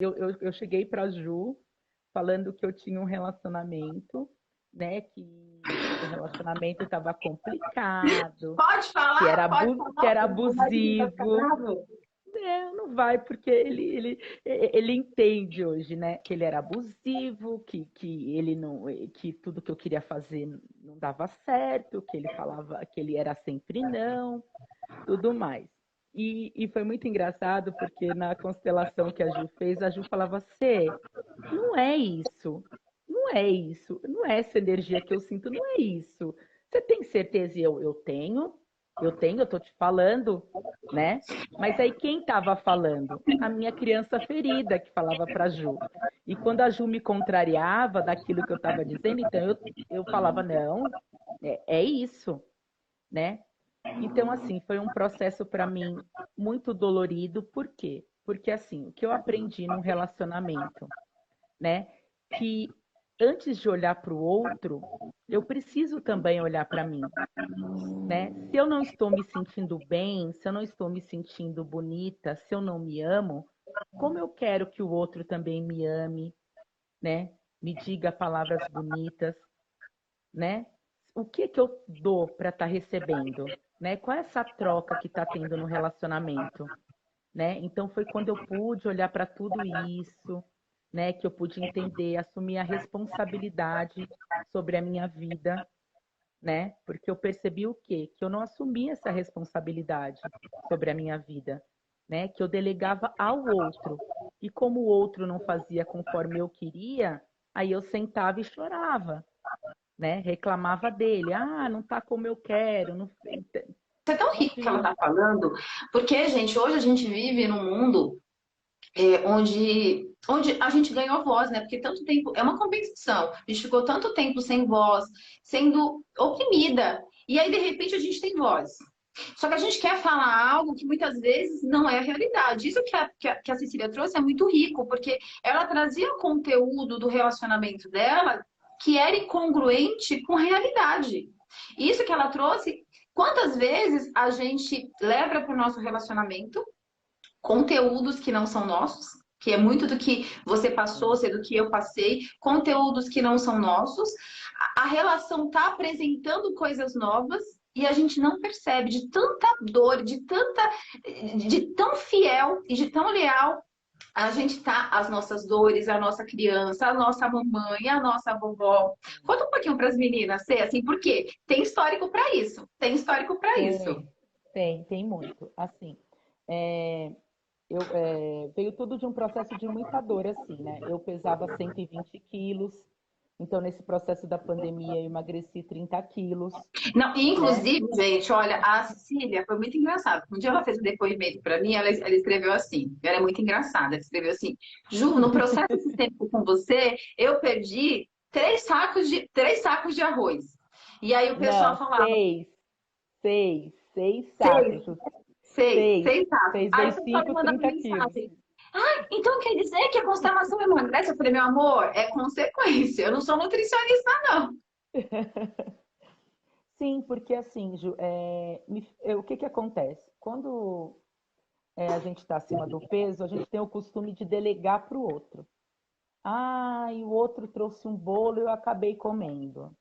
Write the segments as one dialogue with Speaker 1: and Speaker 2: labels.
Speaker 1: eu cheguei para Ju falando que eu tinha um relacionamento, né? Que o relacionamento estava complicado,
Speaker 2: Pode
Speaker 1: que
Speaker 2: falar,
Speaker 1: era
Speaker 2: o marido vai ficar
Speaker 1: abusivo.
Speaker 2: bravo.
Speaker 1: Não, não vai, porque ele entende hoje, né? Que ele era abusivo, que ele não, que tudo que eu queria fazer não dava certo, que ele falava que ele era sempre não, tudo mais. E foi muito engraçado porque na constelação que a Ju fez, a Ju falava: Cê, não é isso, não é isso, não é essa energia que eu sinto, não é isso. Você tem certeza? E eu tô te falando, né? Mas aí quem estava falando? A minha criança ferida que falava para Ju. E quando a Ju me contrariava daquilo que eu estava dizendo, então eu falava: não, é isso, né? Então, assim, foi um processo para mim muito dolorido. Por quê? Porque, assim, o que eu aprendi num relacionamento, né? Que antes de olhar para o outro, eu preciso também olhar para mim, né? Se eu não estou me sentindo bem, se eu não estou me sentindo bonita, se eu não me amo, como eu quero que o outro também me ame, né? Me diga palavras bonitas, né? O que que eu dou para estar recebendo, né? Qual é essa troca que está tendo no relacionamento, né? Então foi quando eu pude olhar para tudo isso, né, que eu pude entender, assumir a responsabilidade sobre a minha vida, né? Porque eu percebi o quê? Que eu não assumia essa responsabilidade sobre a minha vida, né? Que eu delegava ao outro. E como o outro não fazia conforme eu queria, aí eu sentava e chorava, né? Reclamava dele. Ah, não tá como eu quero, não,
Speaker 2: Isso é tão
Speaker 1: não
Speaker 2: rico que ela
Speaker 1: fiz.
Speaker 2: está falando, porque, gente, hoje a gente vive num mundo onde a gente ganhou voz, né? Porque tanto tempo, é uma compensação. A gente ficou tanto tempo sem voz, sendo oprimida, e aí de repente a gente tem voz. Só que a gente quer falar algo que muitas vezes não é a realidade. Isso que a Cecília trouxe é muito rico, porque ela trazia conteúdo do relacionamento dela que era incongruente com a realidade. Isso que ela trouxe, quantas vezes a gente leva para o nosso relacionamento conteúdos que não são nossos, que é muito do que você passou,
Speaker 1: Sim.
Speaker 2: ser do que eu passei, conteúdos que não são nossos. A relação está apresentando coisas novas e a gente não percebe de tanta dor, de tão fiel e de tão leal a gente tá as nossas dores, a nossa criança, a nossa mamãe, a nossa vovó. Conta um pouquinho para as meninas, Cê, assim, por quê? Tem histórico para isso. Tem histórico para isso.
Speaker 1: Tem muito. Assim, é, veio tudo de um processo de muita dor, assim, né? Eu pesava 120 quilos, então nesse processo da pandemia eu emagreci 30 quilos,
Speaker 2: Não,
Speaker 1: né?
Speaker 2: inclusive, gente, olha, a Cecília foi muito engraçada. Um dia ela fez um depoimento para mim, ela escreveu assim, ela é muito engraçada, ela escreveu assim, Ju, no processo de tempo com você, eu perdi três sacos de arroz. E aí o pessoal
Speaker 1: Não,
Speaker 2: falava,
Speaker 1: seis
Speaker 2: seis,
Speaker 1: sacos, seis,
Speaker 2: seis sacos.
Speaker 1: seis
Speaker 2: Aí o
Speaker 1: vezes
Speaker 2: pessoal me
Speaker 1: 5,
Speaker 2: mandando
Speaker 1: 30 quilos.
Speaker 2: mensagem. Então quer dizer que a constelação emagrece? Eu falei, meu amor, é consequência. Eu não sou nutricionista, não.
Speaker 1: Sim, porque assim, Ju, o que que acontece? Quando a gente está acima do peso, a gente tem o costume de delegar para o outro. Ai, o outro trouxe um bolo e eu acabei comendo.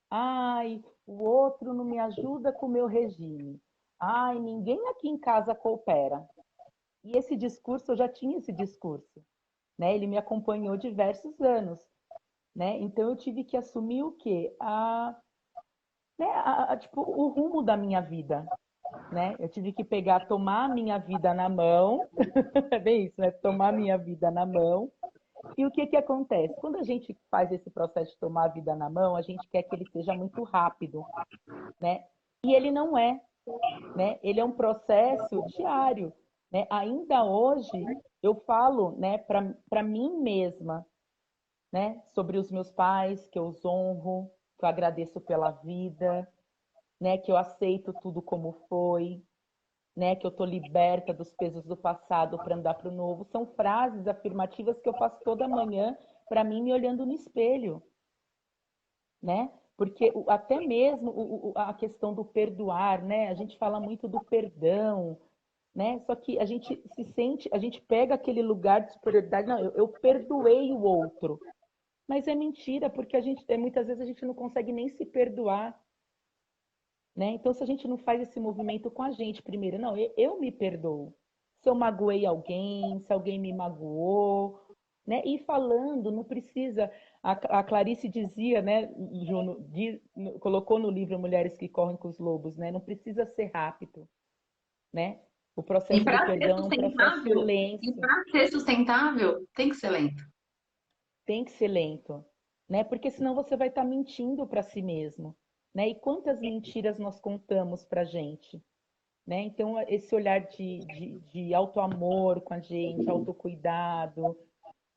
Speaker 1: Ai, o outro não me ajuda com o meu regime. Ai, ninguém aqui em casa coopera. E esse discurso, eu já tinha esse discurso, né? Ele me acompanhou diversos anos, né? Então eu tive que assumir o quê? Tipo, o rumo da minha vida, né? Eu tive que pegar, tomar a minha vida na mão, é bem isso, né? Tomar a minha vida na mão. E o que que acontece? Quando a gente faz esse processo de tomar a vida na mão, a gente quer que ele seja muito rápido, né? E ele não é, né? Ele é um processo diário, né? Ainda hoje eu falo, né, para mim mesma, né, sobre os meus pais, que eu os honro, que eu agradeço pela vida, né, que eu aceito tudo como foi, né, que eu tô liberta dos pesos do passado para andar para o novo. São frases afirmativas que eu faço toda manhã para mim me olhando no espelho, né? Porque até mesmo a questão do perdoar, né? A gente fala muito do perdão, né? Só que a gente se sente, a gente pega aquele lugar de superioridade, não, eu perdoei o outro. Mas é mentira, porque muitas vezes a gente não consegue nem se perdoar, né? Então, se a gente não faz esse movimento com a gente primeiro, não, eu me perdoo. Se eu magoei alguém, se alguém me magoou, né? E falando, não precisa. A Clarice dizia, né, Juno, colocou no livro Mulheres que Correm com os Lobos, né? Não precisa ser rápido, né? O
Speaker 2: E
Speaker 1: processo do
Speaker 2: para ser
Speaker 1: perdão é um processo
Speaker 2: sustentável, e
Speaker 1: lento,
Speaker 2: para ser sustentável, tem que ser lento.
Speaker 1: tem que ser lento, né? Porque senão você vai estar mentindo para si mesmo, né? E quantas mentiras nós contamos para gente, né? Então, esse olhar de auto-amor com a gente, autocuidado,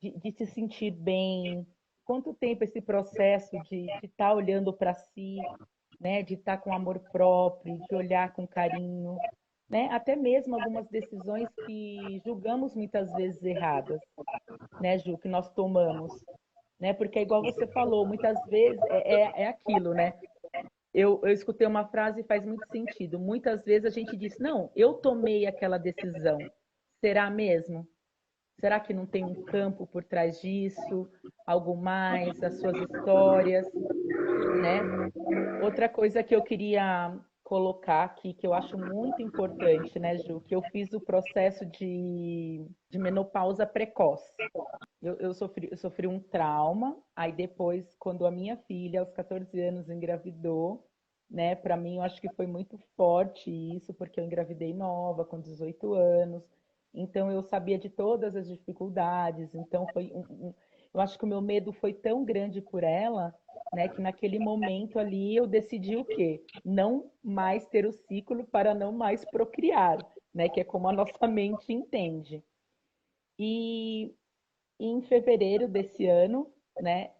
Speaker 1: de se sentir bem. Quanto tempo esse processo de estar olhando para si, né? De estar com amor próprio, de olhar com carinho, né? Até mesmo algumas decisões que julgamos muitas vezes erradas, né, Ju, que nós tomamos, né? Porque é igual você falou, muitas vezes é aquilo, né? Eu escutei uma frase e faz muito sentido. Muitas vezes a gente diz, não, eu tomei aquela decisão. Será mesmo? Será que não tem um campo por trás disso? Algo mais? As suas histórias, né? Outra coisa que eu queria colocar aqui, que eu acho muito importante, né, Ju, que eu fiz o processo de menopausa precoce. Eu sofri um trauma, aí depois, quando a minha filha, aos 14 anos, engravidou, né? Para mim, eu acho que foi muito forte isso, porque eu engravidei nova, com 18 anos, então eu sabia de todas as dificuldades, então eu acho que o meu medo foi tão grande por ela, né, que naquele momento ali eu decidi o quê? Não mais ter o ciclo para não mais procriar, né? Que é como a nossa mente entende. E em fevereiro desse ano, né,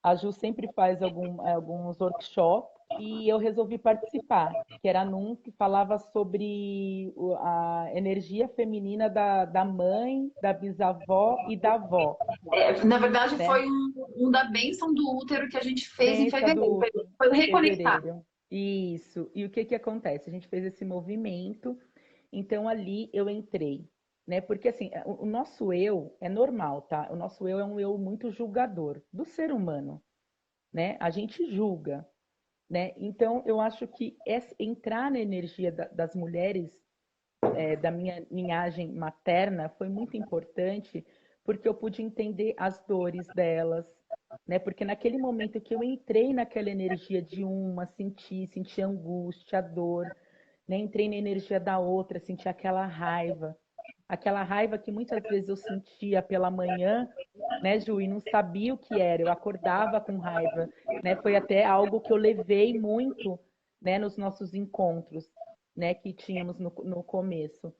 Speaker 1: a Ju sempre faz alguns workshops e eu resolvi participar, que era num que falava sobre a energia feminina da mãe, da bisavó e da avó,
Speaker 2: É, na verdade,
Speaker 1: né?
Speaker 2: foi um da bênção do útero que a gente fez em
Speaker 1: Benção do
Speaker 2: fevereiro.
Speaker 1: útero,
Speaker 2: Foi o reconectar.
Speaker 1: fevereiro. Isso. E o que que acontece? A gente fez esse movimento, então ali eu entrei, né? Porque assim, o nosso eu é normal, tá? O nosso eu é um eu muito julgador do ser humano, né? A gente julga, né? Então eu acho que entrar na energia das mulheres, da minha linhagem materna foi muito importante, porque eu pude entender as dores delas, né? Porque naquele momento que eu entrei naquela energia de uma, senti angústia, dor, né? Entrei na energia da outra, senti aquela raiva que muitas vezes eu sentia pela manhã, né, Ju, e não sabia o que era, eu acordava com raiva, né? Foi até algo que eu levei muito, né, nos nossos encontros, né, que tínhamos no começo.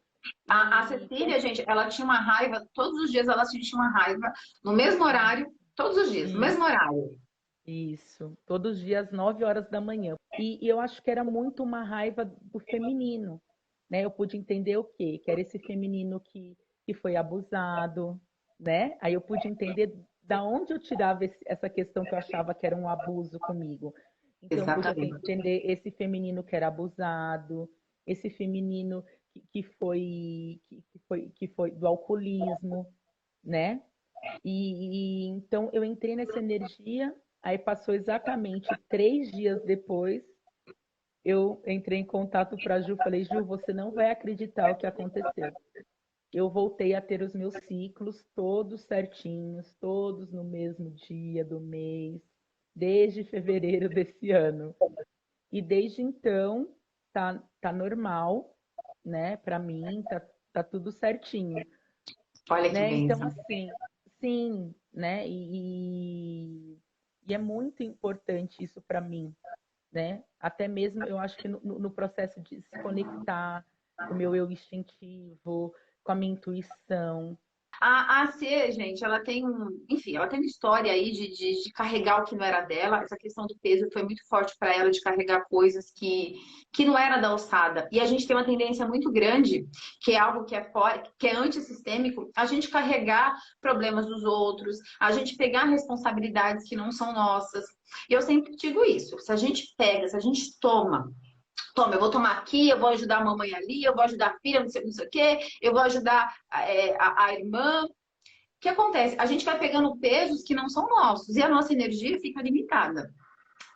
Speaker 2: A
Speaker 1: E
Speaker 2: Cecília, gente, ela tinha uma raiva, todos os dias ela sentia uma raiva, no mesmo horário, todos os dias, no mesmo
Speaker 1: isso,
Speaker 2: horário.
Speaker 1: isso, todos os dias, 9 horas da manhã. E eu acho que era muito uma raiva do feminino, né? Eu pude entender o quê? Que era esse feminino que foi abusado, né? Aí eu pude entender da onde eu tirava essa questão que eu achava que era um abuso comigo. Então, eu pude
Speaker 2: Exatamente.
Speaker 1: entender esse feminino que era abusado, esse feminino que foi do alcoolismo, né? Então eu entrei nessa energia, aí passou exatamente 3 dias depois, eu entrei em contato para a Ju, falei, Ju, você não vai acreditar o que aconteceu. Eu voltei a ter os meus ciclos todos certinhos, todos no mesmo dia do mês, desde fevereiro desse ano. E desde então tá normal, né? Para mim tá tudo certinho,
Speaker 2: Olha que
Speaker 1: né? Então,
Speaker 2: bênção.
Speaker 1: assim, sim, né? E é muito importante isso para mim, né? Até mesmo eu acho que no processo de se conectar com o meu eu instintivo, com a minha intuição.
Speaker 2: A C, gente, ela tem enfim, ela tem uma história aí de carregar o que não era dela. Essa questão do peso foi muito forte para ela, de carregar coisas que não era da alçada. E a gente tem uma tendência muito grande, que é algo que é antissistêmico, a gente carregar problemas dos outros, a gente pegar responsabilidades que não são nossas. E eu sempre digo isso, se a gente pega, se a gente toma Toma, eu vou tomar aqui, eu vou ajudar a mamãe ali, eu vou ajudar a filha, não sei o quê, eu vou ajudar a irmã. O que acontece? A gente vai pegando pesos que não são nossos e a nossa energia fica limitada.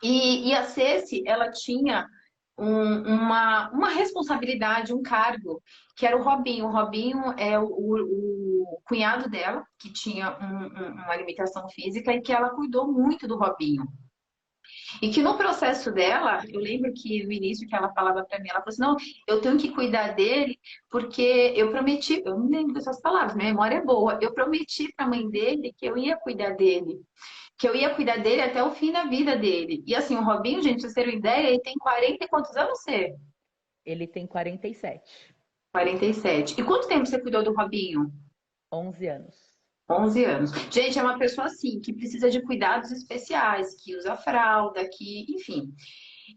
Speaker 2: E a Ceci, ela tinha uma responsabilidade, um cargo, que era o Robinho. O Robinho é o cunhado dela, que tinha uma limitação física e que ela cuidou muito do Robinho. E que no processo dela, eu lembro que no início que ela falava para mim, ela falou assim: não, eu tenho que cuidar dele porque eu prometi, eu não lembro dessas palavras, minha memória é boa, eu prometi para a mãe dele que eu ia cuidar dele. Que eu ia cuidar dele até o fim da vida dele. E assim, o Robinho, gente, pra vocês terem uma ideia, ele tem 40 e quantos anos você?
Speaker 1: Ele tem 47,
Speaker 2: 47. E quanto tempo você cuidou do Robinho?
Speaker 1: 11 anos.
Speaker 2: 11 anos. Gente, é uma pessoa assim, que precisa de cuidados especiais, que usa fralda, que, enfim.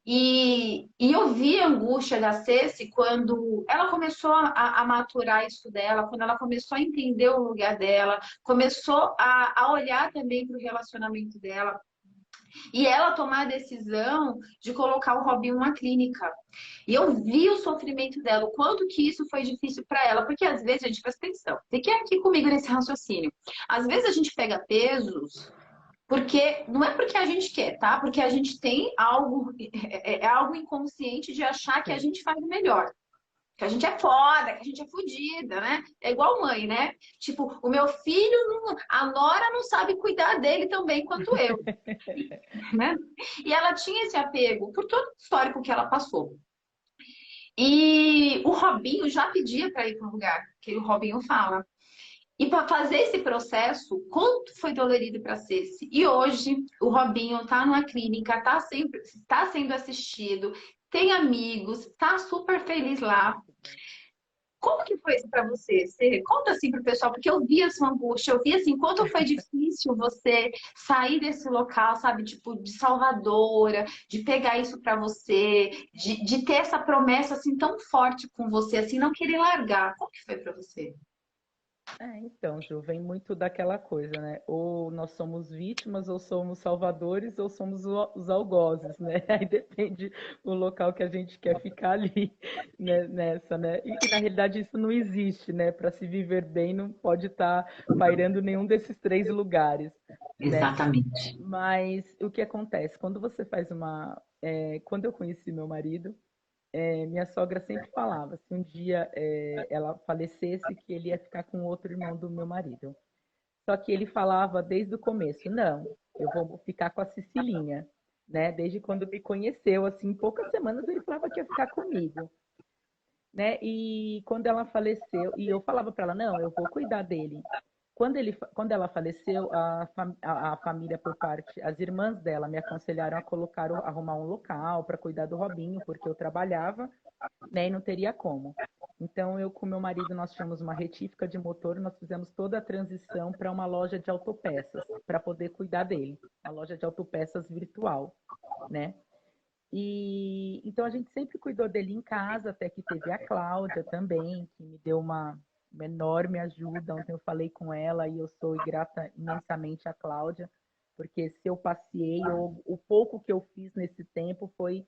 Speaker 2: E eu vi a angústia da Ceci quando ela começou a maturar isso dela, quando ela começou a entender o lugar dela, começou a olhar também para o relacionamento dela. E ela tomar a decisão de colocar o Robinho numa clínica. E eu vi o sofrimento dela, o quanto que isso foi difícil para ela, porque às vezes a gente presta atenção, fique aqui comigo nesse raciocínio. Às vezes a gente pega pesos porque não é porque a gente quer, tá? Porque a gente tem algo, é algo inconsciente de achar que a
Speaker 1: Sim.
Speaker 2: gente faz o melhor. Que a gente é foda, que a gente é fodida, né? É igual mãe, né? Tipo, o meu filho, a Nora não sabe cuidar dele tão bem quanto eu, né? E ela tinha esse apego por todo o histórico que ela passou. E o Robinho já pedia para ir para um lugar, que o Robinho fala. E para fazer esse processo, quanto foi dolorido para Ceci? E hoje o Robinho está numa clínica, está sempre, tá sendo assistido, tem amigos, está super feliz lá. Como que foi isso para você? Você conta assim para o pessoal, porque eu vi a sua angústia, eu vi assim, quanto foi difícil você sair desse local, sabe, tipo, de salvadora, de pegar isso para você, de ter essa promessa assim tão forte com você, assim, não querer largar. Como que foi para você?
Speaker 1: Então, Ju, vem muito daquela coisa, né? Ou nós somos vítimas, ou somos salvadores, ou somos os algozes, né? Aí depende o local que a gente quer ficar ali, né? Nessa, né? E na realidade isso não existe, né? Para se viver bem não pode estar pairando nenhum desses três lugares, né?
Speaker 2: Exatamente.
Speaker 1: Mas o que acontece? Quando você faz uma... quando eu conheci meu marido, minha sogra sempre falava, se um dia ela falecesse, que ele ia ficar com outro irmão do meu marido. Só que ele falava desde o começo, não, eu vou ficar com a Cecilinha, né? Desde quando me conheceu, assim, em poucas semanas ele falava que ia ficar comigo, né? E quando ela faleceu, e eu falava para ela, não, eu vou cuidar dele. Quando ela faleceu, a família por parte, as irmãs dela me aconselharam a arrumar um local para cuidar do Robinho, porque eu trabalhava, né, e não teria como. Então, eu com meu marido, nós tínhamos uma retífica de motor, e nós fizemos toda a transição para uma loja de autopeças, para poder cuidar dele, uma loja de autopeças virtual, né? E então a gente sempre cuidou dele em casa, até que teve a Cláudia também, que me deu uma enorme ajuda. Ontem eu falei com ela e eu sou grata imensamente à Cláudia, porque se eu passei, ou o pouco que eu fiz nesse tempo foi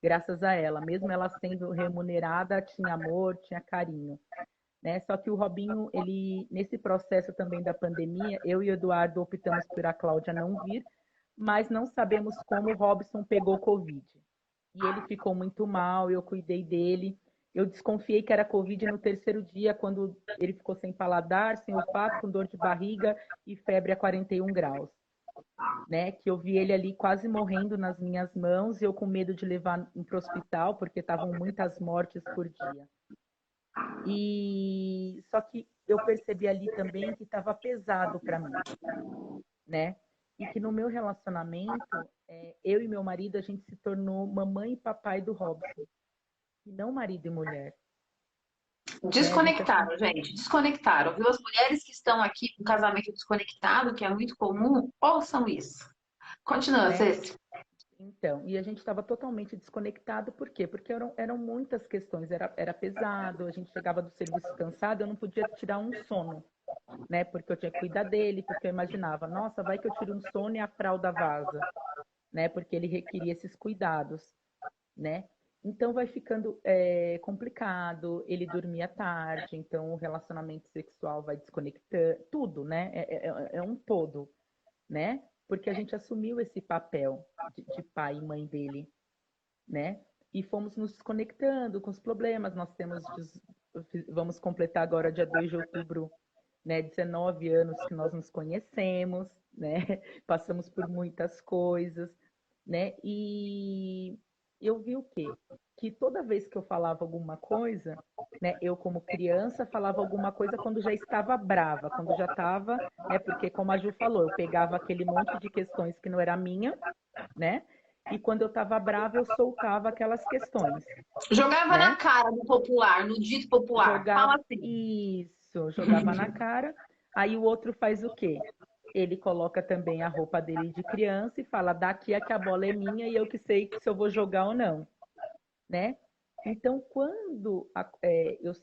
Speaker 1: graças a ela. Mesmo ela sendo remunerada, tinha amor, tinha carinho, né? Só que o Robinho, ele nesse processo também da pandemia, eu e o Eduardo optamos por a Cláudia não vir, mas não sabemos como o Robson pegou Covid. E ele ficou muito mal, eu cuidei dele. Eu desconfiei que era Covid no terceiro dia, quando ele ficou sem paladar, sem olfato, com dor de barriga e febre a 41 graus, né? Que eu vi ele ali quase morrendo nas minhas mãos e eu com medo de levar para o hospital, porque estavam muitas mortes por dia. E só que eu percebi ali também que estava pesado para mim, né? E que no meu relacionamento, eu e meu marido, a gente se tornou mamãe e papai do Robson, e não marido e mulher, né? A gente
Speaker 2: Desconectaram, gente, desconectaram, viu? As mulheres que estão aqui com casamento desconectado, que é muito comum, ouçam isso. Continua,
Speaker 1: né?
Speaker 2: Ceci.
Speaker 1: Então, e a gente estava totalmente desconectado, por quê? Porque eram muitas questões, era pesado, a gente chegava do serviço cansado, eu não podia tirar um sono, né? Porque eu tinha que cuidar dele, porque eu imaginava, nossa, vai que eu tiro um sono e a fralda vaza, né? Porque ele requeria esses cuidados, né? Então vai ficando complicado, ele dormia tarde, então o relacionamento sexual vai desconectando, tudo, né? É um todo, né? Porque a gente assumiu esse papel de pai e mãe dele, né? E fomos nos desconectando com os problemas. Nós temos, vamos completar agora, dia 2 de outubro, né? 19 anos que nós nos conhecemos, né? Passamos por muitas coisas, né? E eu vi o quê? Que toda vez que eu falava alguma coisa, né? Eu, como criança, falava alguma coisa quando já estava brava, quando já estava, né? Porque, como a Ju falou, eu pegava aquele monte de questões que não era minha, né? E quando eu estava brava, eu soltava aquelas questões,
Speaker 2: Jogava na
Speaker 1: né?
Speaker 2: cara do popular, no dito popular. Fala
Speaker 1: Jogava
Speaker 2: assim.
Speaker 1: isso, jogava na cara. Aí o outro faz o quê? Ele coloca também a roupa dele de criança e fala: daqui é que a bola é minha e eu que sei se eu vou jogar ou não, né? Então, quando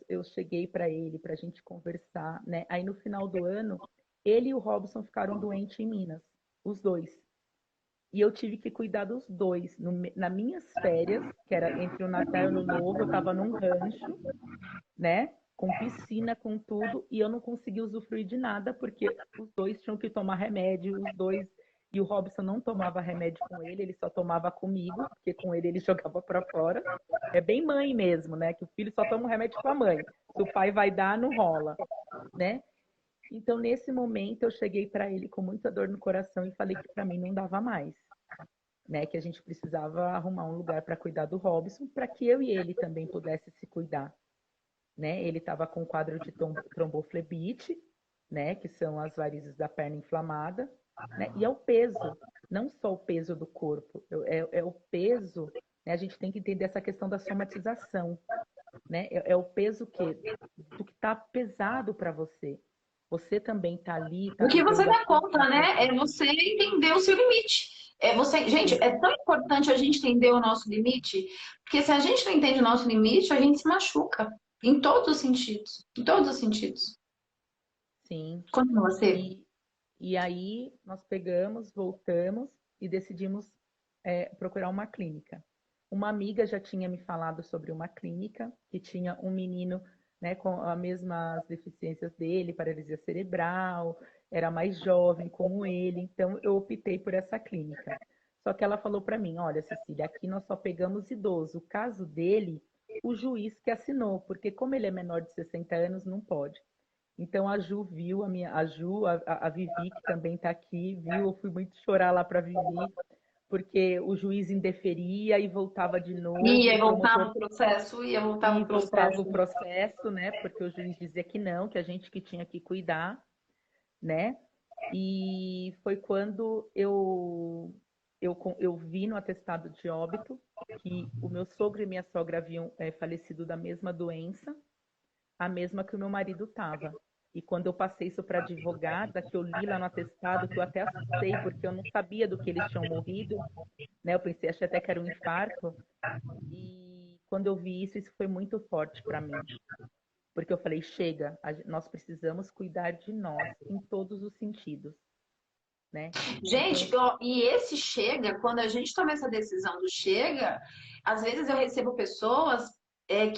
Speaker 1: eu cheguei para ele, para a gente conversar, né? Aí no final do ano, ele e o Robson ficaram doentes em Minas, os dois. E eu tive que cuidar dos dois. Nas minhas férias, que era entre o Natal e o Ano Novo, eu estava num rancho, né? Com piscina, com tudo, e eu não consegui usufruir de nada, porque os dois tinham que tomar remédio, os dois. E o Robson não tomava remédio com ele só tomava comigo, porque com ele jogava para fora. É bem mãe mesmo, né? Que o filho só toma o remédio com a mãe. Se o pai vai dar, não rola, né? Então, nesse momento, eu cheguei para ele com muita dor no coração e falei que para mim não dava mais, né? Que a gente precisava arrumar um lugar para cuidar do Robson, para que eu e ele também pudesse se cuidar, né? Ele estava com quadro de tromboflebite, né? Que são as varizes da perna inflamada, né? E é o peso, não só o peso do corpo, é o peso, né? A gente tem que entender essa questão da somatização, né? É o peso do que está pesado para você. Você também está ali, está
Speaker 2: O que você
Speaker 1: cuidando das
Speaker 2: dá
Speaker 1: suas
Speaker 2: conta, né? É
Speaker 1: necessidades.
Speaker 2: você entender o seu limite. É você, gente,
Speaker 1: Isso,
Speaker 2: é tão importante a gente entender o nosso limite, porque se a gente não entende o nosso limite, a gente se machuca em todos os sentidos, em todos os sentidos.
Speaker 1: sim.
Speaker 2: Continua você.
Speaker 1: E, e aí nós pegamos, voltamos e decidimos procurar uma clínica. Uma amiga já tinha me falado sobre uma clínica que tinha um menino, né, com as mesmas deficiências dele, paralisia cerebral, era mais jovem como ele, então eu optei por essa clínica. Só que ela falou para mim, olha, Cecília, aqui nós só pegamos idoso. O caso dele, o juiz que assinou, porque como ele é menor de 60 anos, não pode. Então a Ju viu, a Ju, a Vivi, que também está aqui, viu, eu fui muito chorar lá para Vivi, porque o juiz indeferia e voltava de novo,
Speaker 2: Ia
Speaker 1: o
Speaker 2: voltar
Speaker 1: promotor
Speaker 2: no processo, ia voltar
Speaker 1: e
Speaker 2: no
Speaker 1: voltava
Speaker 2: processo.
Speaker 1: o processo, né? Porque o juiz dizia que não, que a gente que tinha que cuidar, né? E foi quando eu vi no atestado de óbito que o meu sogro e minha sogra haviam falecido da mesma doença, a mesma que o meu marido estava. E quando eu passei isso para a advogada, que eu li lá no atestado, que eu até assustei, porque eu não sabia do que eles tinham morrido, né? Eu pensei, achei até que era um infarto. E quando eu vi isso, isso foi muito forte para mim. Porque eu falei, chega, nós precisamos cuidar de nós em todos os sentidos, né? Então,
Speaker 2: Gente, e esse chega, quando a gente toma essa decisão do chega, às vezes eu recebo pessoas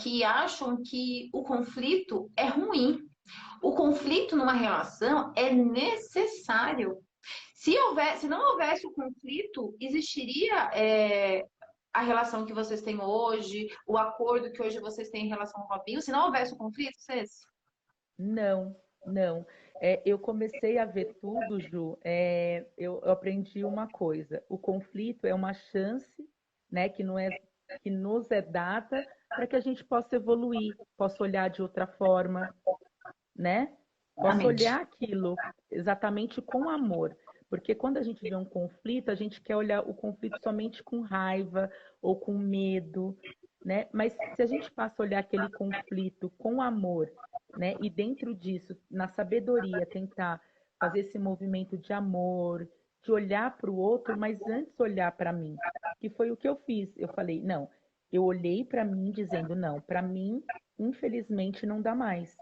Speaker 2: que acham que o conflito é ruim. O conflito numa relação é necessário. Se não houvesse o conflito, existiria a relação que vocês têm hoje, o acordo que hoje vocês têm em relação ao Robinho. Se não houvesse o conflito, vocês...
Speaker 1: não, não. Eu comecei a ver tudo, Ju. Eu aprendi uma coisa: o conflito é uma chance, né, que nos é dada para que a gente possa evoluir, possa olhar de outra forma, né? Possa
Speaker 2: Exatamente.
Speaker 1: olhar aquilo exatamente com amor. Porque quando a gente vê um conflito, a gente quer olhar o conflito somente com raiva ou com medo, né? Mas se a gente passa a olhar aquele conflito com amor, né? E dentro disso, na sabedoria, tentar fazer esse movimento de amor, de olhar para o outro, mas antes olhar para mim, que foi o que eu fiz. Eu falei, não, eu olhei para mim dizendo, não, para mim, infelizmente, não dá mais,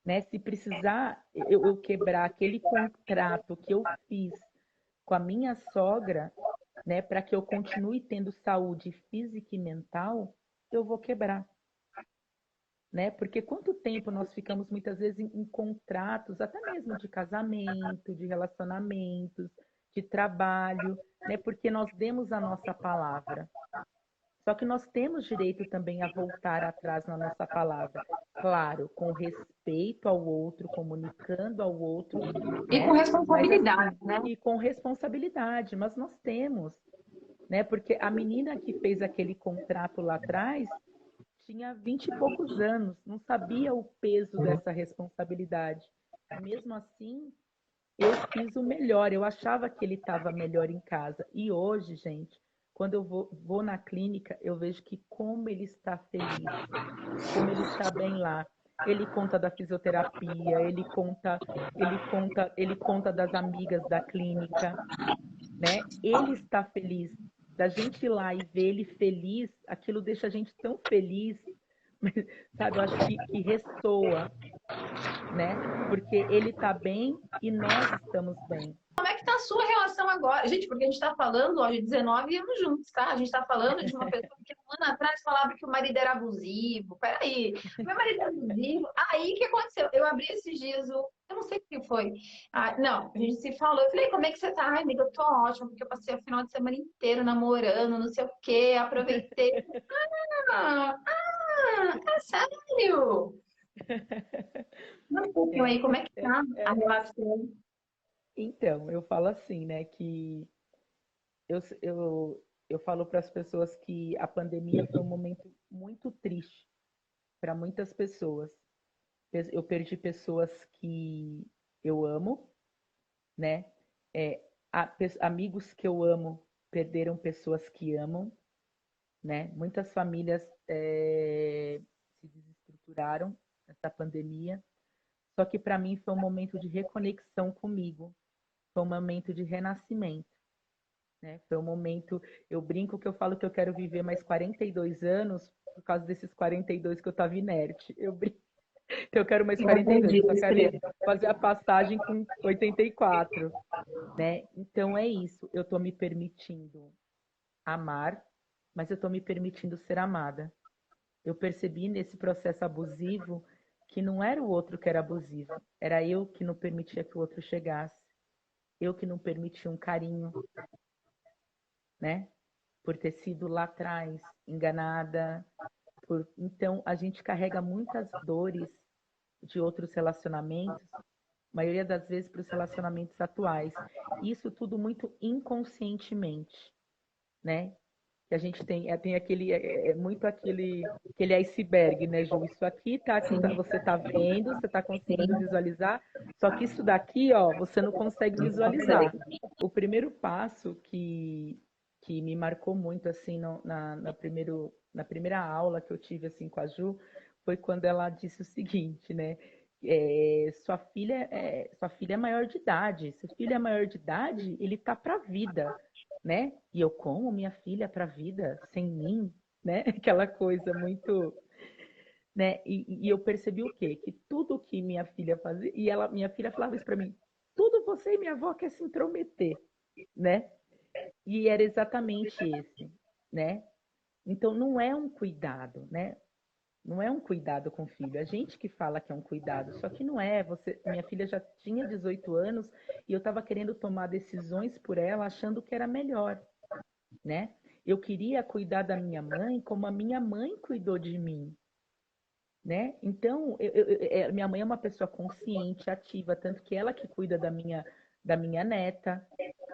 Speaker 1: né? Se precisar eu quebrar aquele contrato que eu fiz com a minha sogra, né, para que eu continue tendo saúde física e mental, eu vou quebrar, né? Porque quanto tempo nós ficamos muitas vezes em contratos, até mesmo de casamento, de relacionamentos, de trabalho, né? Porque nós demos a nossa palavra. Só que nós temos direito também a voltar atrás na nossa palavra. Claro, com respeito ao outro, comunicando ao outro,
Speaker 2: E com
Speaker 1: né? Mas
Speaker 2: responsabilidade,
Speaker 1: assim,
Speaker 2: né?
Speaker 1: e com responsabilidade, mas nós temos, né? Porque a menina que fez aquele contrato lá atrás tinha 20 e poucos anos, não sabia o peso dessa responsabilidade. E mesmo assim, eu fiz o melhor, eu achava que ele estava melhor em casa. E hoje, gente, quando eu vou na clínica, eu vejo que como ele está feliz, como ele está bem lá. Ele conta da fisioterapia, ele conta das amigas da clínica, né? Ele está feliz. Da gente ir lá e ver ele feliz, aquilo deixa a gente tão feliz, sabe? Eu acho que ressoa, né? Porque ele está bem e nós estamos bem.
Speaker 2: Como é que tá a sua relação agora? Gente, porque a gente está falando, ó, de 19 anos juntos, tá? A gente está falando de uma pessoa que um ano atrás falava que o marido era abusivo. Peraí, meu marido é abusivo. Aí, o que aconteceu? Eu abri esses dias Eu não sei o que foi. Ah, não, a gente se falou. Eu falei, como é que você tá? Ai, amiga, eu tô ótima, porque eu passei o final de semana inteiro namorando, não sei o quê, aproveitei. É sério? Não um pouquinho
Speaker 1: É,
Speaker 2: aí, como é que
Speaker 1: é,
Speaker 2: tá a
Speaker 1: é.
Speaker 2: relação?
Speaker 1: Então, eu falo assim, né, que eu, eu, eu falo para as pessoas que a pandemia foi um momento muito triste para muitas pessoas. Eu perdi pessoas que eu amo, né? É, amigos que eu amo perderam pessoas que amam, né? Muitas famílias se desestruturaram nessa pandemia. Só que para mim foi um momento de reconexão comigo, foi um momento de renascimento, né? Foi um momento, eu brinco que eu falo que eu quero viver mais 42 anos por causa desses 42 que eu estava inerte. Eu brinco que eu quero mais
Speaker 2: Eu
Speaker 1: 42, eu
Speaker 2: acredito,
Speaker 1: só quero
Speaker 2: Estrela.
Speaker 1: fazer a passagem com 84, né? Então é isso, eu estou me permitindo amar, mas eu estou me permitindo ser amada. Eu percebi nesse processo abusivo que não era o outro que era abusivo, era eu que não permitia que o outro chegasse, eu que não permitia um carinho, né? Por ter sido lá atrás enganada. Então, a gente carrega muitas dores de outros relacionamentos, a maioria das vezes para os relacionamentos atuais. Isso tudo muito inconscientemente, né? Que a gente tem aquele, muito aquele iceberg, né, Ju? Isso aqui tá,
Speaker 2: Sim,
Speaker 1: você tá vendo, você tá conseguindo
Speaker 2: sim,
Speaker 1: visualizar, só que isso daqui, ó, você não consegue visualizar. O primeiro passo que me marcou muito, assim, na primeira aula que eu tive, assim, com a Ju, foi quando ela disse o seguinte, né? Sua filha é maior de idade. Se o filho é maior de idade, ele tá para a vida, né? E eu como minha filha para a vida sem mim, né? Aquela coisa muito, né? E eu percebi o quê? Que tudo que minha filha fazia, minha filha falava isso para mim, tudo você e minha avó quer se intrometer, né? E era exatamente esse, né? Então não é um cuidado, né? Não é um cuidado com o filho. A gente que fala que é um cuidado, só que não é. Minha filha já tinha 18 anos e eu estava querendo tomar decisões por ela, achando que era melhor, né? Eu queria cuidar da minha mãe como a minha mãe cuidou de mim, né? Então, minha mãe é uma pessoa consciente, ativa, tanto que ela que cuida da minha neta,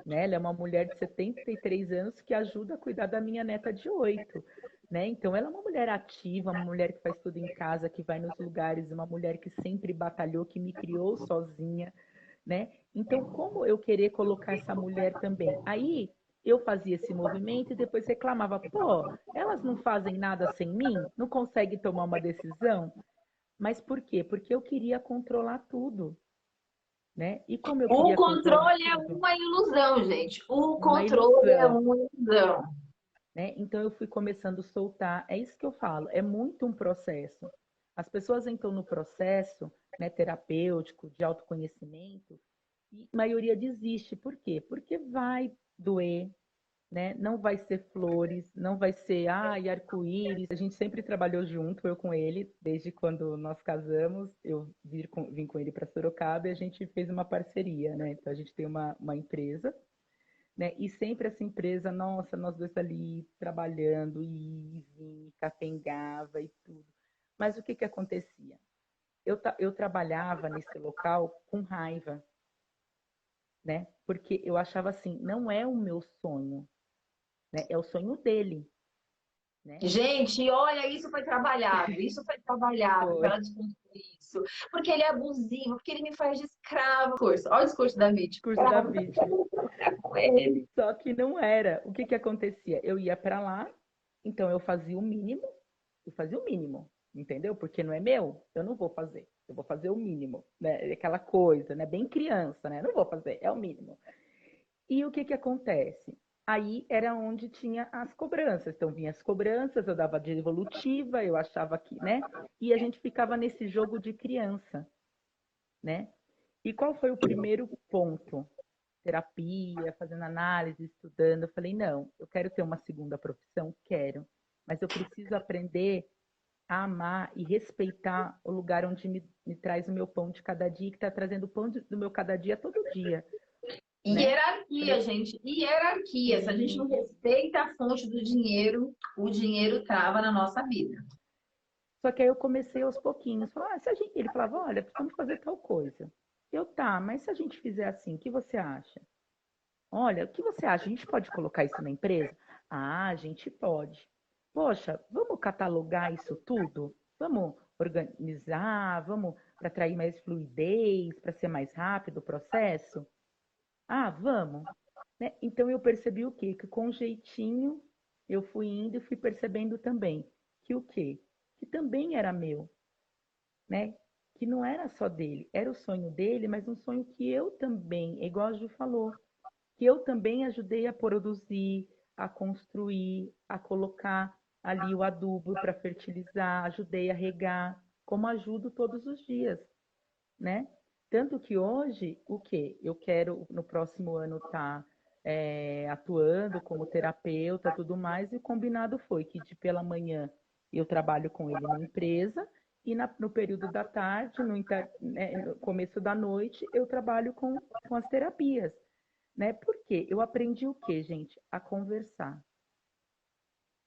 Speaker 1: né? Ela é uma mulher de 73 anos que ajuda a cuidar da minha neta de 8, né? Então, ela é uma mulher ativa, uma mulher que faz tudo em casa, que vai nos lugares, uma mulher que sempre batalhou, que me criou sozinha, né? Então, como eu querer colocar essa mulher também? Aí, eu fazia esse movimento e depois reclamava, pô, elas não fazem nada sem mim? Não conseguem tomar uma decisão? Mas por quê? Porque eu queria controlar tudo, né? E como eu
Speaker 2: o
Speaker 1: queria controlar
Speaker 2: controle é
Speaker 1: tudo?
Speaker 2: uma ilusão, gente. O
Speaker 1: Uma
Speaker 2: controle é
Speaker 1: ilusão,
Speaker 2: uma ilusão.
Speaker 1: né? Então eu fui começando a soltar. É isso que eu falo, é muito um processo. As pessoas entram no processo, né, terapêutico, de autoconhecimento, e a maioria desiste. Por quê? Porque vai doer, né? Não vai ser flores, não vai ser, ai, arco-íris. A gente sempre trabalhou junto, eu com ele, desde quando nós casamos. Eu vim com ele para Sorocaba e a gente fez uma parceria, né? Então a gente tem uma empresa, né? E sempre essa empresa, nossa, nós dois ali trabalhando, e vinha, capengava e tudo. Mas o que que acontecia? Eu trabalhava nesse local com raiva, né? Porque eu achava assim, não é o meu sonho, né? É o sonho dele, né?
Speaker 2: Gente, olha, isso foi trabalhado
Speaker 1: Foi
Speaker 2: para desconstruir isso, porque ele é abusivo, porque ele me faz de escravo. Olha o discurso da vítima.
Speaker 1: curso da
Speaker 2: Escravo,
Speaker 1: vítima.
Speaker 2: com ele.
Speaker 1: Só que não era. O que que acontecia? Eu ia para lá, então eu fazia o mínimo, entendeu? Porque não é meu, eu não vou fazer. Eu vou fazer o mínimo, né? Aquela coisa, né? Bem criança, né? Não vou fazer, é o mínimo. E o que que acontece? Aí era onde tinha as cobranças. Então vinha as cobranças, eu dava devolutiva, eu achava que, né? E a gente ficava nesse jogo de criança, né? E qual foi o primeiro ponto? Terapia, fazendo análise, estudando. Eu falei, não, eu quero ter uma segunda profissão? Quero. Mas eu preciso aprender a amar e respeitar o lugar onde me traz o meu pão de cada dia, que está trazendo o pão do meu cada dia todo dia, né?
Speaker 2: Hierarquia,
Speaker 1: Falei,
Speaker 2: gente, hierarquia. Se a gente não
Speaker 1: sim.
Speaker 2: respeita a fonte do dinheiro, o dinheiro trava na nossa vida.
Speaker 1: Só que aí eu comecei aos pouquinhos. Falar, se a gente... Ele falava, olha, precisamos fazer tal coisa. Eu, tá, mas se a gente fizer assim, o que você acha? Olha, o que você acha? A gente pode colocar isso na empresa? Ah, a gente pode. Poxa, vamos catalogar isso tudo? Vamos organizar? Vamos para atrair mais fluidez, para ser mais rápido o processo? Ah, vamos. Né? Então eu percebi o quê? Que com jeitinho eu fui indo e fui percebendo também que o quê? Que também era meu, né? Que não era só dele, era o sonho dele, mas um sonho que eu também, igual a Ju falou, que eu também ajudei a produzir, a construir, a colocar ali o adubo para fertilizar, ajudei a regar, como ajudo todos os dias, né? Tanto que hoje, o que eu quero no próximo ano estar atuando como terapeuta, tudo mais, e o combinado foi que de pela manhã eu trabalho com ele na empresa e no período da tarde, no começo da noite, eu trabalho com as terapias, né? Porque eu aprendi o quê, gente? A conversar,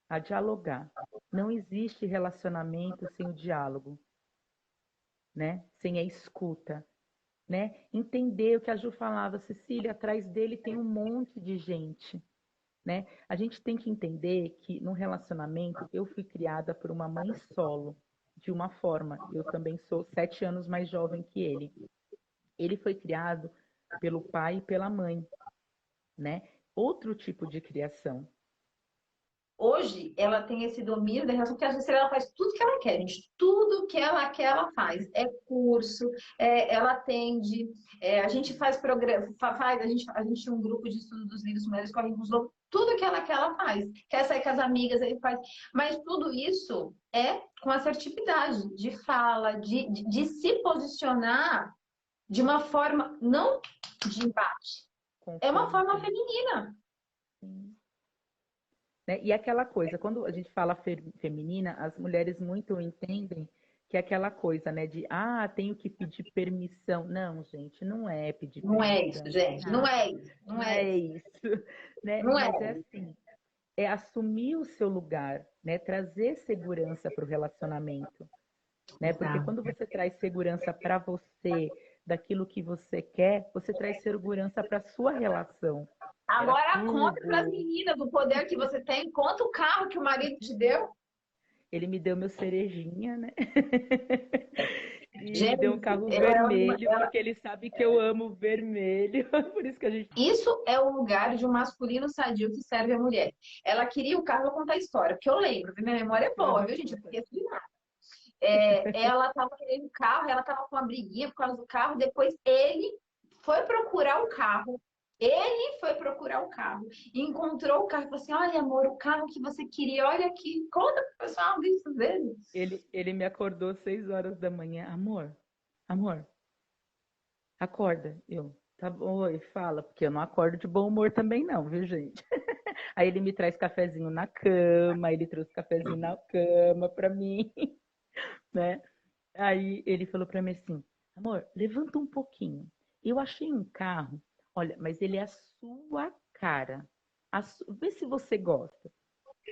Speaker 1: a dialogar. Não existe relacionamento sem o diálogo, né? Sem a escuta, né? Entender o que a Ju falava, Cecília, atrás dele tem um monte de gente, né? A gente tem que entender que no relacionamento eu fui criada por uma mãe solo, de uma forma. Eu também sou 7 anos mais jovem que ele. Ele foi criado pelo pai e pela mãe, né? Outro tipo de criação.
Speaker 2: Hoje, ela tem esse domínio da relação, porque a Gisele, ela faz tudo que ela quer, gente. Tudo que ela quer, ela faz. É curso, ela atende, a gente faz programa, a gente tem um grupo de estudo dos livros Mulheres Correm com os Lobos. Tudo que ela faz. Quer sair com as amigas, ele faz. Mas tudo isso é com assertividade, de fala, de se posicionar de uma forma, não de embate. É uma forma
Speaker 1: Confiante.
Speaker 2: feminina.
Speaker 1: Sim. Né? E aquela coisa, quando a gente fala feminina, as mulheres muito entendem que é aquela coisa, né, de tenho que pedir permissão. Não, gente, não é pedir
Speaker 2: Não é isso,
Speaker 1: permissão de
Speaker 2: gente. Não
Speaker 1: nada.
Speaker 2: é isso. Não
Speaker 1: Não
Speaker 2: é
Speaker 1: é
Speaker 2: isso.
Speaker 1: isso, né?
Speaker 2: Não é.
Speaker 1: Mas é assim, é assumir o seu lugar, né? Trazer segurança para o relacionamento, né? Porque
Speaker 2: Exato.
Speaker 1: quando você traz segurança para você, daquilo que você quer, você traz segurança para a sua relação. Era
Speaker 2: Agora conta para as
Speaker 1: tudo.
Speaker 2: meninas do poder que você tem. Conta o carro que o marido te deu.
Speaker 1: Ele me deu meu cerejinha, né? E me deu um
Speaker 2: Gente,
Speaker 1: carro vermelho, porque ele sabe que eu amo vermelho. Por isso que a gente.
Speaker 2: isso é o lugar de um masculino sadio que serve a mulher. Ela queria o carro, vou contar a história, porque eu lembro, minha memória é boa, viu, gente? Eu esqueço de nada. Ela estava querendo o carro, ela estava com uma briguinha por causa do carro, depois ele foi procurar o carro. Ele foi procurar o carro e encontrou o carro e falou assim: Olha, amor, o carro que você queria, olha aqui. Conta pro pessoal disso dele.
Speaker 1: Ele me acordou 6 horas da manhã. Amor, amor, acorda. Eu, tá bom, oi, fala, porque eu não acordo de bom humor também, não, viu, gente? Aí ele me traz cafezinho na cama, ele trouxe cafezinho na cama pra mim, né? Aí ele falou pra mim assim, amor, levanta um pouquinho. Eu achei um carro, olha, mas ele é a sua cara. Vê se você gosta.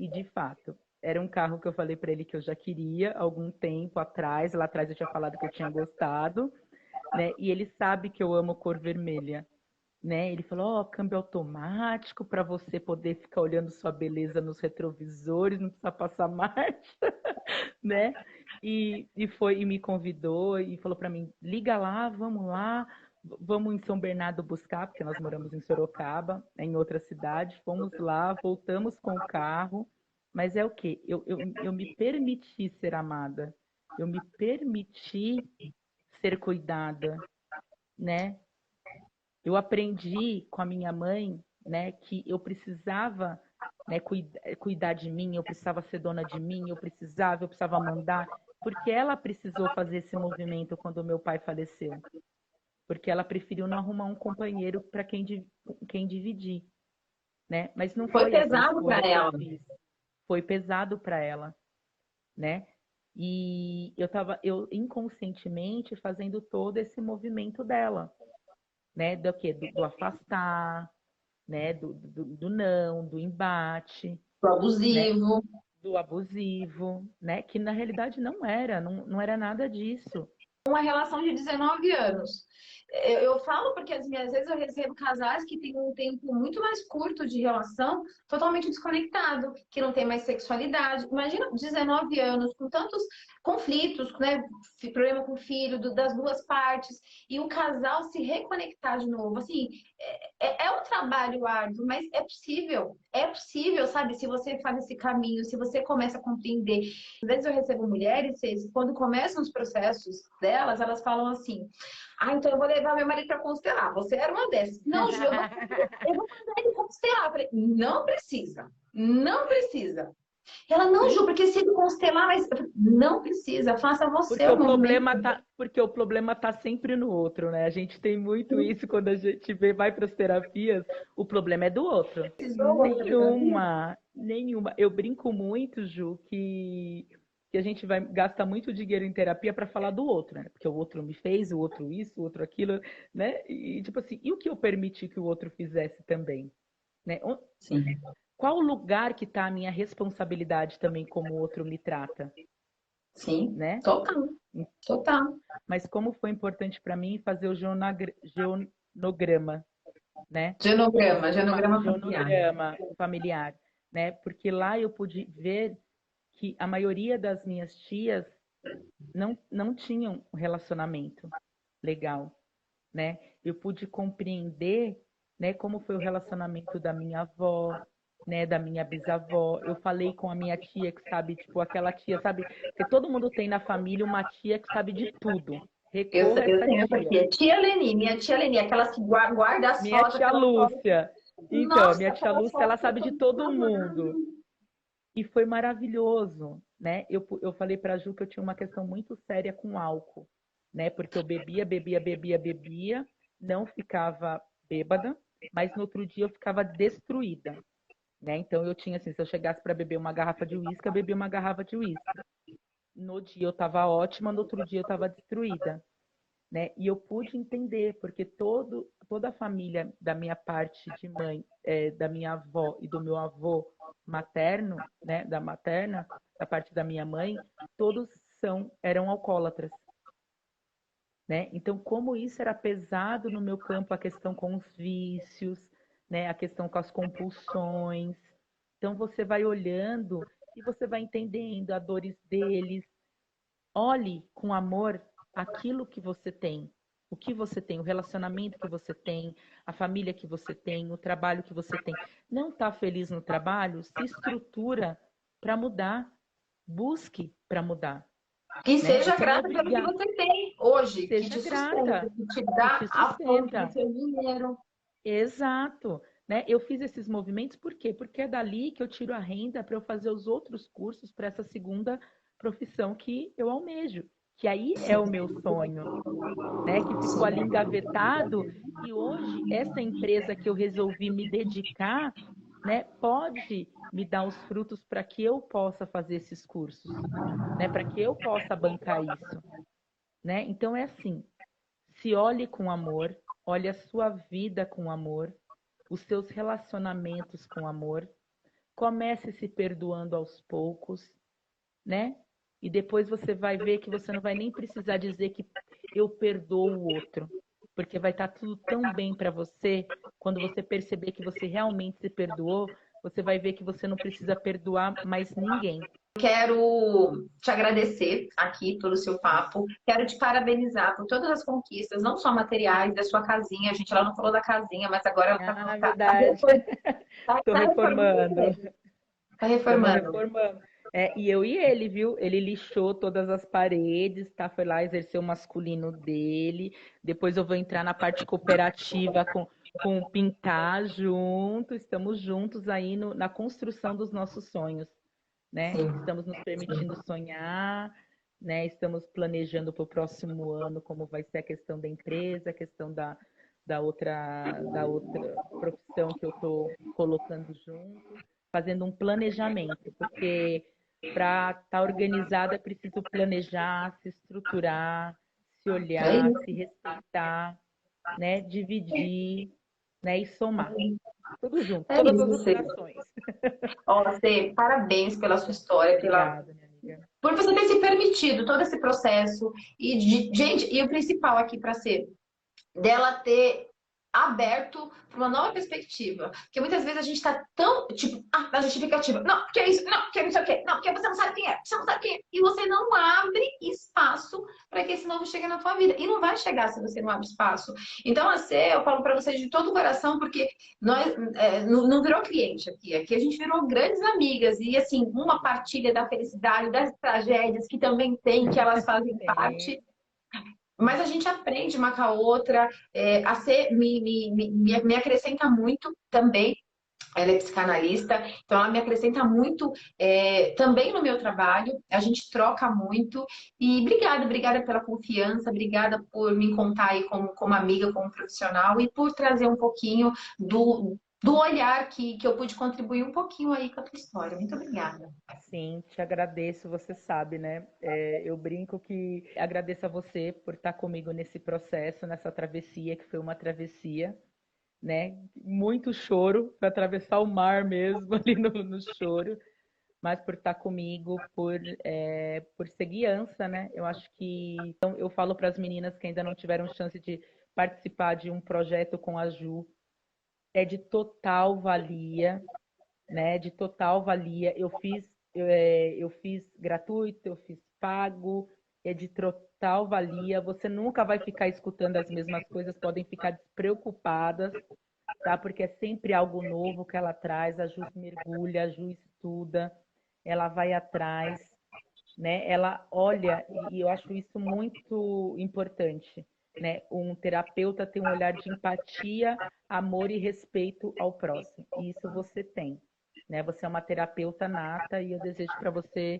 Speaker 1: E de fato, era um carro que eu falei pra ele que eu já queria há algum tempo atrás. Lá atrás eu tinha falado que eu tinha gostado, né? E ele sabe que eu amo cor vermelha, né? Ele falou, ó, câmbio automático para você poder ficar olhando sua beleza nos retrovisores, não precisa passar marcha, né? E me convidou e falou para mim, liga lá, vamos em São Bernardo buscar, porque nós moramos em Sorocaba, em outra cidade, fomos lá, voltamos com o carro, mas é o quê? Eu me permiti ser amada, eu me permiti ser cuidada, né? Eu aprendi com a minha mãe, né, que eu precisava, né, cuidar de mim, eu precisava ser dona de mim, eu precisava mandar, porque ela precisou fazer esse movimento quando meu pai faleceu, porque ela preferiu não arrumar um companheiro para quem dividir, né? Mas não
Speaker 2: Foi
Speaker 1: foi essa
Speaker 2: pesado para
Speaker 1: escolha que eu
Speaker 2: ela.
Speaker 1: fiz, foi pesado para ela, né? E eu inconscientemente fazendo todo esse movimento dela, né? Do quê? Do afastar, né? Do não, do embate, né?
Speaker 2: Abusivo.
Speaker 1: Do abusivo, né? Que na realidade não era nada disso.
Speaker 2: Uma relação de 19 anos. Eu falo porque às vezes eu recebo casais que têm um tempo muito mais curto de relação, totalmente desconectado, que não tem mais sexualidade. Imagina 19 anos, com tantos conflitos, né? Problema com o filho, das duas partes, e o casal se reconectar de novo. Assim, é um trabalho árduo, mas é possível, sabe? Se você faz esse caminho, se você começa a compreender. Às vezes eu recebo mulheres, quando começam os processos delas, elas falam assim: ah, então eu vou levar meu marido para constelar. Você era uma dessas. Não, Ju, eu vou mandar ele constelar. Eu falei: não precisa, não precisa. Ela, não, Ju,
Speaker 1: Sim,
Speaker 2: porque se ele constelar, mas não precisa, faça você o movimento.
Speaker 1: porque o problema tá sempre no outro, né? A gente tem muito isso quando a gente vai para as terapias, o problema é do outro.
Speaker 2: Precisou outra terapia?
Speaker 1: Nenhuma. Eu brinco muito, Ju, que a gente vai gastar muito dinheiro em terapia para falar do outro, né? Porque o outro me fez, o outro isso, o outro aquilo, né? E tipo assim, e o que eu permiti que o outro fizesse também, né?
Speaker 2: Sim,
Speaker 1: Qual lugar que está a minha responsabilidade também como o outro me trata,
Speaker 2: sim,
Speaker 1: né?
Speaker 2: total, total.
Speaker 1: Mas como foi importante para mim fazer o geonograma, né?
Speaker 2: Genograma familiar.
Speaker 1: Geonograma familiar, né? Porque lá eu pude ver que a maioria das minhas tias não tinham um relacionamento legal, né? Eu pude compreender, né, como foi o relacionamento da minha avó, né, da minha bisavó. Eu falei com a minha tia que sabe, tipo, aquela tia, sabe, que todo mundo tem na família uma tia que sabe de tudo. Recorra a
Speaker 2: Eu
Speaker 1: essa
Speaker 2: tenho essa
Speaker 1: tia.
Speaker 2: tia. Minha tia Leni, aquelas que guarda as
Speaker 1: Minha
Speaker 2: fotos,
Speaker 1: tia
Speaker 2: aquelas fotos.
Speaker 1: Lúcia. Então, a
Speaker 2: Nossa,
Speaker 1: minha tia
Speaker 2: aquelas
Speaker 1: Lúcia, ela
Speaker 2: fotos que eu
Speaker 1: sabe
Speaker 2: tô
Speaker 1: de
Speaker 2: me
Speaker 1: todo mundo.
Speaker 2: babando.
Speaker 1: E foi maravilhoso, né? Eu falei para a Ju que eu tinha uma questão muito séria com álcool, né? Porque eu bebia, não ficava bêbada, mas no outro dia eu ficava destruída, né? Então eu tinha assim, se eu chegasse para beber uma garrafa de uísque, eu bebia uma garrafa de uísque. No dia eu estava ótima, no outro dia eu estava destruída, né? E eu pude entender, porque toda a família da minha parte de mãe, da minha avó e do meu avô materno, né, da materna, da parte da minha mãe, todos eram alcoólatras, né? Então, como isso era pesado no meu campo, a questão com os vícios, né, a questão com as compulsões. Então, você vai olhando e você vai entendendo as dores deles. Olhe com amor aquilo que você tem, o que você tem, o relacionamento que você tem, a família que você tem, o trabalho que você tem. Não está feliz no trabalho? Se estrutura para mudar. Busque para mudar,
Speaker 2: Que
Speaker 1: né?
Speaker 2: seja
Speaker 1: Você não é
Speaker 2: grata pelo que
Speaker 1: obrigado.
Speaker 2: você tem hoje, que
Speaker 1: Seja
Speaker 2: te sustenta,
Speaker 1: grata,
Speaker 2: que te
Speaker 1: que
Speaker 2: dá
Speaker 1: te
Speaker 2: a fonte do
Speaker 1: sustenta.
Speaker 2: seu dinheiro.
Speaker 1: Exato. Né? Eu fiz esses movimentos por quê? Porque é dali que eu tiro a renda para eu fazer os outros cursos para essa segunda profissão que eu almejo, que aí é o meu sonho, né? Que ficou ali engavetado e hoje essa empresa que eu resolvi me dedicar, né, pode me dar os frutos para que eu possa fazer esses cursos, né, para que eu possa bancar isso, né? Então é assim, se olhe com amor, olhe a sua vida com amor, os seus relacionamentos com amor, comece se perdoando aos poucos, né? E depois você vai ver que você não vai nem precisar dizer que eu perdoo o outro, porque vai estar tudo tão bem para você, quando você perceber que você realmente se perdoou, você vai ver que você não precisa perdoar mais ninguém.
Speaker 2: Quero te agradecer aqui pelo seu papo. Quero te parabenizar por todas as conquistas, não só materiais, da sua casinha. A gente ela não falou da casinha, mas agora ela
Speaker 1: Ah,
Speaker 2: está
Speaker 1: verdade. Estou
Speaker 2: reformando
Speaker 1: reformando.
Speaker 2: também. Está
Speaker 1: Estamos
Speaker 2: reformando.
Speaker 1: reformando. É, e eu e ele, viu? Ele lixou todas as paredes, tá? Foi lá exercer o masculino dele. Depois eu vou entrar na parte cooperativa com pintar junto. Estamos juntos aí na construção dos nossos sonhos, né?
Speaker 2: Sim.
Speaker 1: Estamos nos permitindo sonhar, né? Estamos planejando para o próximo ano como vai ser a questão da empresa, a questão da outra profissão que eu estou colocando junto, fazendo um planejamento, porque para estar organizada é preciso planejar, se estruturar, se
Speaker 2: É
Speaker 1: olhar, se
Speaker 2: isso.
Speaker 1: respeitar, né? Dividir, né? E somar. Tudo junto,
Speaker 2: É
Speaker 1: todas as
Speaker 2: isso, Cê.
Speaker 1: operações.
Speaker 2: Ó, Cê, parabéns pela sua história,
Speaker 1: Obrigada, minha amiga.
Speaker 2: por você ter se permitido todo esse processo. Gente, e o principal aqui para ser dela ter aberto para uma nova perspectiva. Porque muitas vezes a gente está tão, tipo, na justificativa. Não, porque é isso, não, porque não sei o quê, não, porque você não sabe quem é, você não sabe quem é. E você não abre espaço para que esse novo chegue na tua vida. E não vai chegar se você não abre espaço. Então, assim, eu falo para vocês de todo o coração, porque nós não virou cliente aqui. Aqui a gente virou grandes amigas. E, assim, uma partilha da felicidade, das tragédias que também tem, que elas fazem
Speaker 1: Tem.
Speaker 2: parte. Mas a gente aprende uma com a outra, a ser, me acrescenta muito também. Ela é psicanalista, então ela me acrescenta muito também no meu trabalho. A gente troca muito. E obrigada pela confiança, obrigada por me contar aí como amiga, como profissional e por trazer um pouquinho do olhar que eu pude contribuir um pouquinho aí com a tua história. Muito obrigada.
Speaker 1: Sim, te agradeço, você sabe, né? Eu brinco que agradeço a você por estar comigo nesse processo, nessa travessia, que foi uma travessia, né? Muito choro para atravessar o mar mesmo ali no choro, mas por estar comigo, por ser guiança, né? Eu acho que. Então, eu falo para as meninas que ainda não tiveram chance de participar de um projeto com a Ju, é de total valia, né? De total valia. Eu fiz gratuito, eu fiz pago, é de total valia. Você nunca vai ficar escutando as mesmas coisas, podem ficar despreocupadas, tá? Porque é sempre algo novo que ela traz. A Ju mergulha, a Ju estuda, ela vai atrás, né? Ela olha, e eu acho isso muito importante, né? Um terapeuta tem um olhar de empatia, amor e respeito ao próximo. E isso você tem, né? Você é uma terapeuta nata e eu desejo para você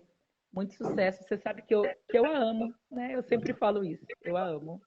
Speaker 1: muito sucesso. Você sabe que eu a amo, né? Eu sempre falo isso, eu a amo.